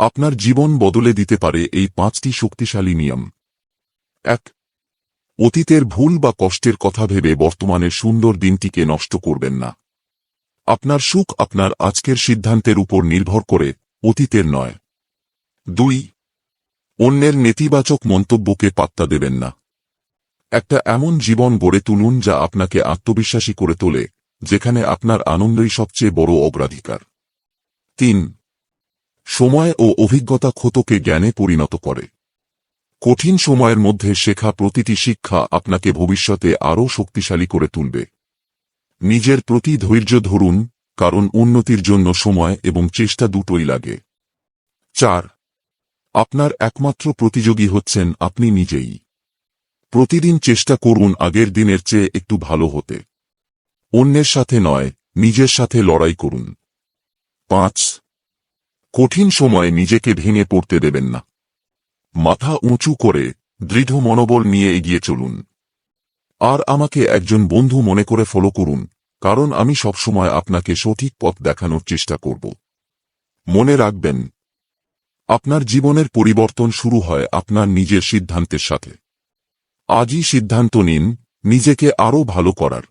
আপনার জীবন বদলে দিতে পারে এই 5টি শক্তিশালী নিয়ম। 1. অতীতের ভুল বা কষ্টের কথা ভেবে বর্তমানের সুন্দর দিনটিকে নষ্ট করবেন না। আপনার সুখ আপনার আজকের সিদ্ধান্তের উপর নির্ভর করে, অতীতের নয়। 2. অন্যের নেতিবাচক মন্তব্যকে পাত্তা দেবেন না। একটা এমন জীবন গড়ে তুলুন যা আপনাকে আত্মবিশ্বাসী করে তোলে, যেখানে আপনার আনন্দই সবচেয়ে বড় অগ্রাধিকার। 3. সময় ও অভিজ্ঞতা ক্ষতকে জ্ঞানে পরিণত করে। কঠিন সময়ের মধ্যে শেখা প্রতিটি শিক্ষা আপনাকে ভবিষ্যতে আরও শক্তিশালী করে তুলবে। নিজের প্রতি ধৈর্য ধরুন, কারণ উন্নতির জন্য সময় এবং চেষ্টা দুটোই লাগে। 4. আপনার একমাত্র প্রতিযোগী হচ্ছেন আপনি নিজেই। প্রতিদিন চেষ্টা করুন আগের দিনের চেয়ে একটু ভালো হতে। অন্যের সাথে নয়, নিজের সাথে লড়াই করুন। 5. কঠিন সময়ে নিজেকে ভেঙে পড়তে দেবেন না। মাথা উঁচু করে দৃঢ় মনোবল নিয়ে এগিয়ে চলুন। আর আমাকে একজন বন্ধু মনে করে ফলো করুন, কারণ আমি সবসময় আপনাকে সঠিক পথ দেখানোর চেষ্টা করব। মনে রাখবেন, আপনার জীবনের পরিবর্তন শুরু হয় আপনার নিজের সিদ্ধান্তের সাথে। আজই সিদ্ধান্ত নিন নিজেকে আরও ভালো করার।